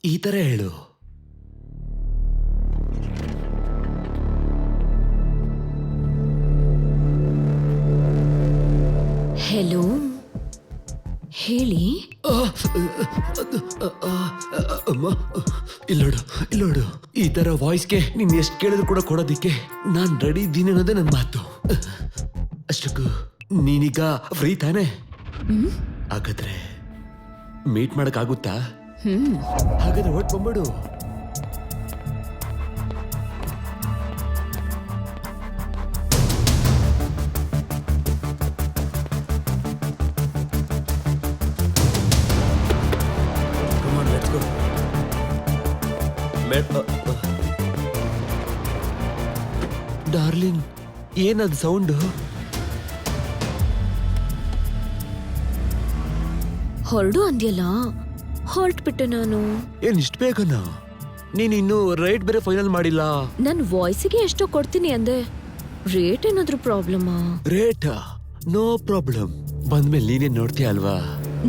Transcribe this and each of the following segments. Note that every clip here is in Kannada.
ಈ ತರ ಹೇಳು. ಹೆಲೋ, ಹೇಳಿ. ಅಮ್ಮ, ಇಲ್ಲೋಡು ಈ ತರ ವಾಯ್ಸ್ಗೆ ನೀನ್ ಎಷ್ಟು ಕೇಳಿದ್ರು ಕೂಡ ಕೊಡೋದಿಕ್ಕೆ ನಾನ್ ರೆಡಿ ಇದ್ದೀನಿ ಅನ್ನೋದೇ ನನ್ನ ಮಾತು. ಅಷ್ಟಕ್ಕೂ ನೀನೀಗ ಫ್ರೀ ತಾನೆ? ಹಾಗಾದ್ರೆ ಮೀಟ್ ಮಾಡಕ್ ಆಗುತ್ತಾ? ಹಾಗಾದ್ರೆ ಹೊಟ್ಟು ಬಂದ್ಬಿಡು. ಡಾರ್ಲಿಂಗ್, ಏನದು ಸೌಂಡು? ಹೊರಡು ಅಂದ್ಯಲ್ಲ, ಹೊರಟ್ಬಿಟ್ಟೆ ನಾನು. ಏನ್ ಇಷ್ಟ ಬೇಕನ? ನೀನ್ ಇನ್ನು ರೇಟ್ ಬೇರೆ ಫೈನಲ್ ಮಾಡಿಲ್ಲ. ನನ್ ವಾಯ್ಸಿಗೆ ಎಷ್ಟೋ ಕೊಡ್ತೀನಿ ಅಂದೆ. ರೇಟ್ ಏನಾದ್ರೂ ಪ್ರಾಬ್ಲಮಾ? ರೇಟಾ? No problem. ಬಂದ್ಮೇಲೆ ನೀನೇ ನೋಡ್ತೀಯ ಅಲ್ವಾ?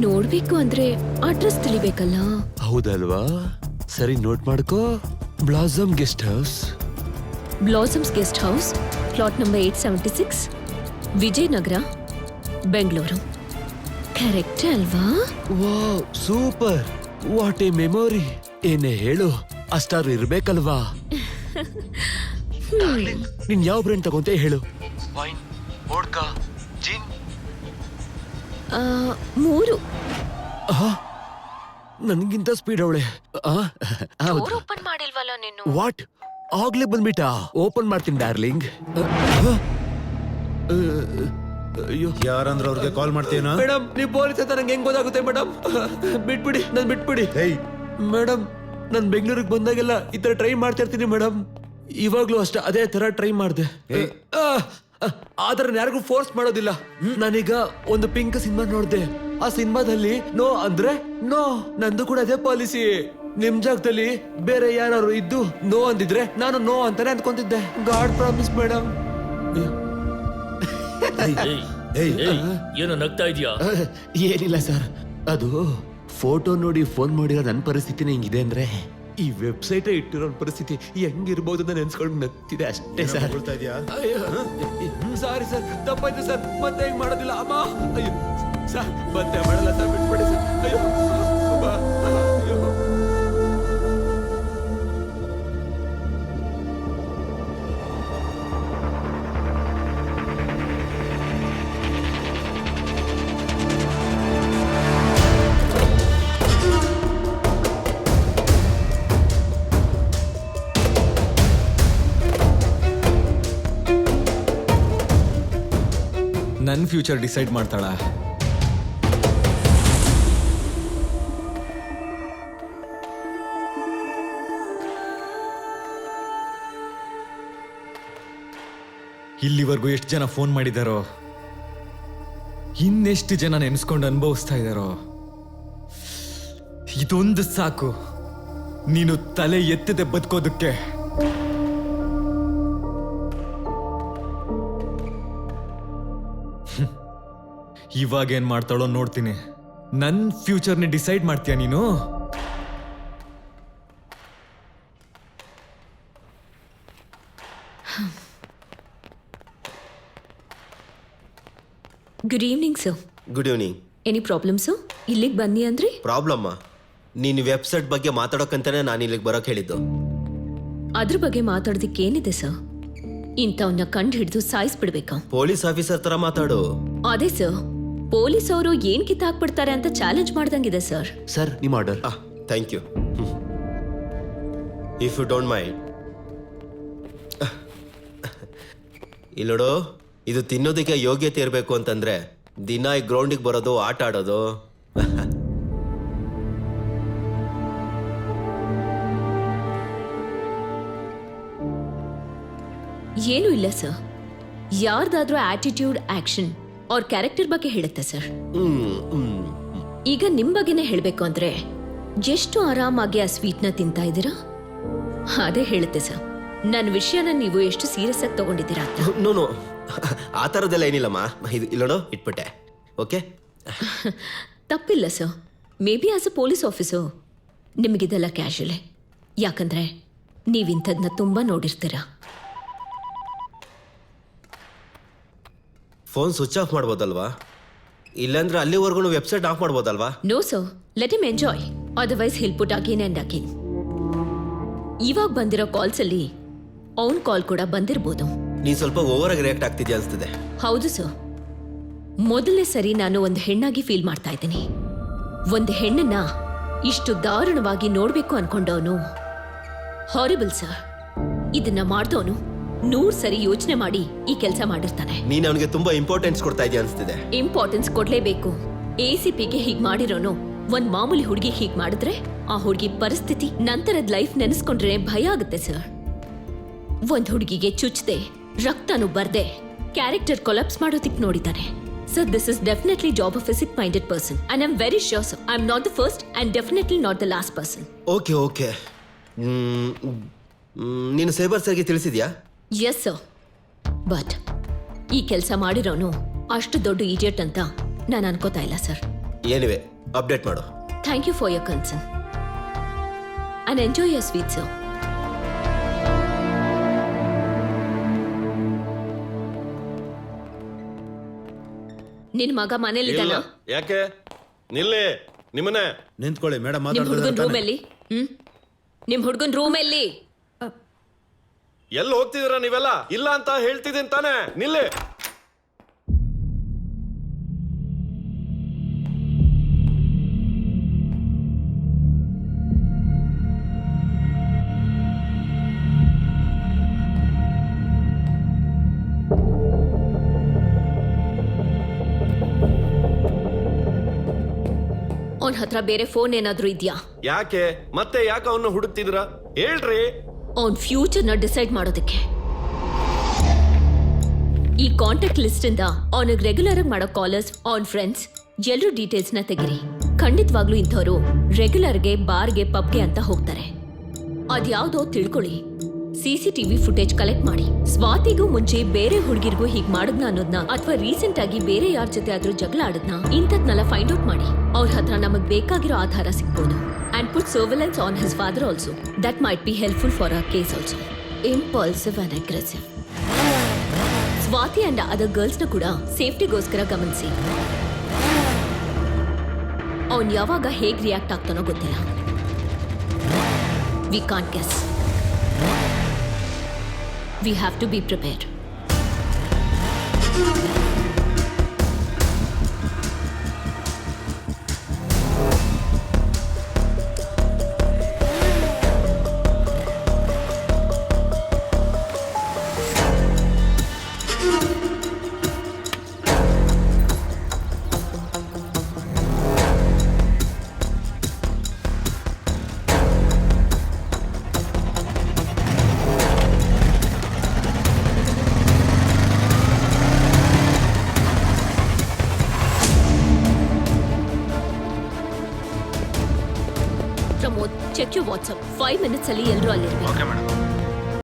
ನೋಡ್ಬೇಕು ಅಂದ್ರೆ ಅಡ್ರೆಸ್ ತಿಳಿಬೇಕಲ್ಲ. ಹೌದಲ್ವಾ? ಸರಿ, ನೋಟ್ ಮಾಡ್ಕೋ. Blossom guest house. Blossoms guest house, plot number 876, Vijayanagara, Bengaluru. Correct ಅಲ್ವಾ? Wow, super. What a memory. ಏನೇ ಹೇಳು, ಅಷ್ಟಾರು ಇರ್ಬೇಕಲ್ವಾ? ನೀನ್ ಯಾವ ಬ್ರ್ಯಾಂಡ್ ತಗೊಂತೆ ಹೇಳು. Wine, vodka, gin? 3. ನನ್ಗಿಂತ ಸ್ಪೀಡ್ ಅವಳೆ. ಓಪನ್ ಮಾಡಿಲ್ವಲ್ಲ ನೀನು? ವಾಟ್? ಆಗ್ಲೇ ಬಂದ್ಬಿಟ್ಟ? ಓಪನ್ ಮಾಡ್ತೀನಿ ಡಾರ್ಲಿಂಗ್. ಅಯ್ಯೋ, ಯಾರಂದ್ರೆ ಅವ್ರಿಗೆ ಕಾಲ್ ಮಾಡ್ತೀನ? ಮೇಡಮ್, ನೀವು ಪೊಲೀಸ್ ಅಂತ ನಂಗೆ ಹೆಂಗ್ ಗೊತ್ತಾಗುತ್ತೆ ಮೇಡಮ್? ಬಿಟ್ಬಿಡಿ, ನನ್ ಬಿಟ್ಬಿಡಿ. ಮೇಡಮ್, ನಾನ್ ಬೆಂಗಳೂರಿಗೆ ಬಂದಾಗೆಲ್ಲ ಈ ತರ ಟ್ರೈ ಮಾಡ್ತಾ ಇರ್ತೀನಿ ಮೇಡಮ್. ಇವಾಗ್ಲೂ ಅಷ್ಟೇ ಅದೇ ತರ ಟ್ರೈ ಮಾಡ್ದೆ. ಆದ್ರೆ ಯಾರಿಗೂ ಫೋರ್ಸ್ ಮಾಡೋದಿಲ್ಲ. ನಾನೀಗ ಒಂದು ಪಿಂಕ್ ಸಿನಿಮಾ ನೋಡ್ದೆ. ಆ ಸಿನಿಮಾದಲ್ಲಿ ನೋ ಅಂದ್ರೆ ನೋ. ನಂದು ಕೂಡ ಅದೇ ಪಾಲಿಸಿ. ನಿಮ್ ಜಾಗದಲ್ಲಿ ಬೇರೆ ಯಾರು ಇದ್ದು ನೋ ಅಂದಿದ್ರೆ ನಾನು ನೋ ಅಂತಾನೆ ಅಂದ್ಕೊಂತಿದ್ದೆ. God promise madam. ಏನೋ ನಗ್ತಾ ಇದೀಯಾ? ಏನಿಲ್ಲ ಸರ್, ಅದು ಫೋಟೋ ನೋಡಿ ಫೋನ್ ಮಾಡಿರೋ ನನ್ನ ಪರಿಸ್ಥಿತಿನೇ ಹಿಂಗಿದೆ ಅಂದ್ರೆ ಈ ವೆಬ್ಸೈಟ್ ಇಟ್ಟಿರೋ ಪರಿಸ್ಥಿತಿ ಹೆಂಗಿರ್ಬೋದು ಅಂತ ನೆನ್ಸ್ಕೊಂಡು ನಗ್ತಿದೆ ಅಷ್ಟೇ ಸರ್. ಸಾರಿ ಸರ್, ತಪ್ಪಾಯ್ತು ಸರ್, ಮತ್ತೆ ಹೆಂಗ್ ಮಾಡೋದಿಲ್ಲ. ಅಮ್ಮ, ಅಯ್ಯೋ ಸರ್, ಮತ್ತೆ ಮಾಡಲ್ಲ ಸರ್, ಬಿಟ್ಬಿಡಿ ಸರ್. ಅಯ್ಯೋ, ಅಯ್ಯೋ. ನನ್ನ ಫ್ಯೂಚರ್ ಡಿಸೈಡ್ ಮಾಡ್ತಾಳ. ಇಲ್ಲಿವರೆಗೂ ಎಷ್ಟು ಜನ ಫೋನ್ ಮಾಡಿದಾರೋ, ಇನ್ನೆಷ್ಟು ಜನ ನೆನೆಸ್ಕೊಂಡು ಅನುಭವಿಸ್ತಾ ಇದ್ದಾರೋ. ಇದೊಂದು ಸಾಕು ನೀನು ತಲೆ ಎತ್ತದೆ ಬದುಕೋದಕ್ಕೆ. ಇವಾಗ ಏನ್ ಮಾಡ್ತಾಳೋ ನೋಡ್ತೀನಿ. ನನ್ನ ಫ್ಯೂಚರ್ನ ಡಿಸೈಡ್ ಮಾಡ್ತೀಯ ನೀನು? Good evening sir. Good evening. Any problem sir? ಇಲ್ಲಿಗೆ ಬನ್ನಿ ಅಂದ್ರೆ? ಪ್ರಾಬ್ಲಮ್ಮ? ನೀನು ವೆಬ್ಸೈಟ್ ಬಗ್ಗೆ ಮಾತಾಡೋಕಂತಾನೆ ನಾನು ಇಲ್ಲಿಗೆ ಬರೋಕೆ ಹೇಳಿದ್ದು. ಅದ್ರ ಬಗ್ಗೆ ಮಾತಾಡೋದಕ್ಕೆ ಏನಿದೆ ಸರ್? ಇಂಥವನ್ನ ಕಂಡು ಹಿಡಿದು ಸಾಯಿಸ್ಬಿಡ್ಬೇಕಾ? ಪೊಲೀಸ್ ಆಫೀಸರ್ ತರ ಮಾತಾಡು. ಅದೇ ಸರ್, ಪೊಲೀಸ್ ಅವರು ಏನ್ ಕಿತ್ತಾಕ್ಬಿಡ್ತಾರೆ ಅಂತ ಚಾಲೆಂಜ್ ಮಾಡ್ದಂಗಿದೆ ಸರ್. ಸರ್, ನಿಮ್ಮ order. Thank you. If you don't mind. ಇಲ್ಲೋಡು, ಇದು ತಿನ್ನೋದಕ್ಕೆ ಯೋಗ್ಯತೆ ಇರಬೇಕು ಅಂತಂದ್ರೆ ದಿನ ಈ ಗ್ರೌಂಡಿಗೆ ಬರೋದು, ಆಟ ಆಡೋದು. ಏನೂ ಇಲ್ಲ ಸರ್. ಯಾರ್ದಾದ್ರೂ ಆಟಿಟ್ಯೂಡ್, ಆಕ್ಷನ್ ಅವ್ರ ಕ್ಯಾರೆಕ್ಟರ್ ಬಗ್ಗೆ ಹೇಳುತ್ತೆ ಸರ್. ಈಗ ನಿಮ್ ಬಗ್ಗೆನೇ ಹೇಳ್ಬೇಕು ಅಂದ್ರೆ ಎಷ್ಟು ಆರಾಮಾಗಿ ಆ ಸ್ವೀಟ್ನ ತಿಂತಾ ಇದ್ದೀರಾ ಅದೇ ಹೇಳುತ್ತೆ ಸರ್. ನನ್ನ ವಿಷಯನ ನೀವು ಎಷ್ಟು ಸೀರಿಯಸ್ ಆಗಿ ತಗೊಂಡಿದ್ದೀರಾ ಅಂತ. ನೋ, ಆ ಥರದ್ದೆಲ್ಲ ಏನಿಲ್ಲಮ್ಮ. ಇದು ಇಲ್ಲೋಡು, ಇಟ್ಬಿಟ್ಟೆ. ಓಕೆ. ತಪ್ಪಿಲ್ಲ sir. Maybe as a police officer ನಿಮಗಿದೆಲ್ಲ ಕ್ಯಾಶುಯಲೇ, ಯಾಕಂದ್ರೆ ನೀವಿಂಥದ್ನ ತುಂಬಾ ನೋಡಿರ್ತೀರ. ಫೋನ್ ಸ್ವಿಚ್ ಆಫ್ ಮಾಡ್ಬೋದಲ್ವಾ? ಇಲ್ಲಾಂದ್ರೆ ಅಲ್ಲಿವರೆಗೂ ವೆಬ್ಸೈಟ್ ಆಫ್ ಮಾಡ್ಬೋದಲ್ವಾ? No sir, let him enjoy, otherwise he'll put again and again. ಇವಾಗ ಬಂದಿರೋ ಕಾಲ್ಸ್ ಅಲ್ಲಿ ಅವನ್ ಕಾಲ್ ಕೂಡ ಬಂದಿರ್ಬೋದು. ನೀನ್ ಸ್ವಲ್ಪ ಓವರ್ ಆಗಿ ರಿಯಾಕ್ಟ್ ಆಗ್ತಿದ್ಯಾ ಅನ್ಸ್ತಿದೆ. ಹೌದು ಸರ್, ಮೊದಲನೇ ಸರಿ ನಾನು ಒಂದು ಹೆಣ್ಣಾಗಿ ಫೀಲ್ ಮಾಡ್ತಾ ಇದ್ದೀನಿ. ಒಂದು ಹೆಣ್ಣನ್ನ ಇಷ್ಟು ದಾರುಣವಾಗಿ ನೋಡ್ಬೇಕು ಅನ್ಕೊಂಡವನು ಹಾರಿಬಲ್ ಸರ್. ಇದನ್ನ ಮಾಡ್ದವನು 100 ಸರಿ ಯೋಚನೆ ಮಾಡಿ ಈ ಕೆಲಸ ಮಾಡಿರ್ತಾನೆ. ನೀನ್ ಅವನಿಗೆ ತುಂಬಾ ಇಂಪಾರ್ಟೆನ್ಸ್ ಕೊಡ್ತಾ ಇದೆಯಾ ಅನ್ಸ್ತಿದೆ. ಇಂಪಾರ್ಟೆನ್ಸ್ ಕೊಡ್ಲೇಬೇಕು. ACPಗೆ ಹೀಗ್ ಮಾಡಿರೋನು ಒಂದ್ ಮಾಮೂಲಿ ಹುಡುಗಿ ಹೀಗ್ ಮಾಡಿದ್ರೆ ಆ ಹುಡುಗಿ ಪರಿಸ್ಥಿತಿ, ನಂತರದ ಲೈಫ್ ನೆನೆಸ್ಕೊಂಡ್ರೆ ಭಯ ಆಗುತ್ತೆ ಸರ್. ಒಂದ್ ಹುಡುಗಿಗೆ ಚುಚ್ಚದೆ, ರಕ್ತನು ಬರ್ದೆ ಕ್ಯಾರೆಕ್ಟರ್ ಕೊಲಾಪ್ಸ್ ಮಾಡೋದಿಕ್ ನೋಡಿದ್ದಾನೆ. So this is definitely job of a sick-minded person, and I'm very sure, sir, I'm not the first and definitely not the last person. Okay. ನೀನು ಸೈಬರ್ ಸರ್ಗೆ ತಿಳಿಸಿದ್ಯಾ? Yes, sir. But ಈ ಕೆಲಸ ಮಾಡಿರೋನು ಅಷ್ಟು ದೊಡ್ಡ ಇಡಿಯಟ್ ಅಂತ ನಾನು ಅನ್ಕೋತಾ ಇಲ್ಲ ಸರ್. ಏನಿವೆ ಅಪ್ಡೇಟ್ ಮಾಡು. Thank you for your concern. And enjoy your sweet, sir. ನಿನ್ ಮಗ ಮನೇಲಿದ್ದಾನ? ಯಾಕೆ ನಿಲ್ಲಿ ನಿಮ್ಮನೆ ನಿಂತ್ಕೊಳ್ಳಿ ಮೇಡಮ್ ನಿಮ್ ಹುಡುಗನ್ ರೂಮ್ ಮಾತಾಡ್ತಿದ್ದಾರೆ. ಎಲ್ಲಿ? ನಿಮ್ ಹುಡುಗನ್ ರೂಮ್ ಎಲ್ಲಿ? ಎಲ್ಲಿ ಹೋಗ್ತಿದ್ದೀರಾ ನೀವೆಲ್ಲ? ಇಲ್ಲ ಅಂತ ಹೇಳ್ತಿದ್ದೀನಿ ತಾನೆ, ನಿಲ್ಲಿ. ಅವನ ಹತ್ರ ಬೇರೆ ಫೋನ್ ಏನಾದ್ರೂ ಇದ್ಯಾ? ಯಾಕೆ ಮತ್ತೆ ಯಾಕೆ ಅವನ್ನ ಹುಡುಕ್ತಿದ್ದೀರಾ ಹೇಳ್ರಿ. ಅವನ್ ಫ್ಯೂಚರ್ನ ಡಿಸೈಡ್ ಮಾಡೋದಕ್ಕೆ. ಈ ಕಾಂಟ್ಯಾಕ್ಟ್ ಲಿಸ್ಟ್ ಇಂದ ಅವನಿಗೆ ರೆಗ್ಯುಲರ್ ಆಗಿ ಮಾಡೋ ಕಾಲರ್ಸ್, ಅವನ್ ಫ್ರೆಂಡ್ಸ್ ಎಲ್ಲರೂ ಡೀಟೇಲ್ಸ್ ನ ತೆಗಿರಿ. ಖಂಡಿತವಾಗ್ಲೂ ಇಂಥವ್ರು ರೆಗ್ಯುಲರ್ಗೆ ಬಾರ್ಗೆ ಪಬ್ಗೆ ಅಂತ ಹೋಗ್ತಾರೆ. ಅದ್ಯಾವ್ದೋ ತಿಳ್ಕೊಳ್ಳಿ. CCTV ಫುಟೇಜ್ ಕಲೆಕ್ಟ್ ಮಾಡಿ. ಸ್ವಾತಿಗೂ ಮುಂಚೆ ಬೇರೆ ಹುಡುಗಿರ್ಗೂ ಹೀಗ್ ಮಾಡಿದ್ನ ಅನ್ನೋದ್ನ, ಅಥವಾ ರೀಸೆಂಟ್ ಆಗಿ ಬೇರೆ ಯಾರ ಜೊತೆ ಆದ್ರೂ ಜಗಳ ಆಡದ್ನ, ಇಂಥದ್ನೆಲ್ಲ ಫೈಂಡ್ ಔಟ್ ಮಾಡಿ. ಅವ್ರ ಹತ್ರ ನಮಗ್ ಬೇಕಾಗಿರೋ ಆಧಾರ ಸಿಗ್ಬೋದು. And put surveillance on his father also. That might be helpful for our case also. Impulsive and aggressive. Swathi and other ಗರ್ಲ್ಸ್ನ ಕೂಡ ಸೇಫ್ಟಿಗೋಸ್ಕರ ಗಮನಿಸಿ. ಅವನ್ ಯಾವಾಗ ಹೇಗ್ ರಿಯಾಕ್ಟ್ ಆಗ್ತಾನೋ ಗೊತ್ತಿಲ್ಲ. We can't guess. We have to be prepared. Pramod, check you WhatsApp. 5 minutes ಅಲ್ಲಿ ಎಲ್ಲರೂ ಅಲ್ಲಿರ್ಬೇಕು.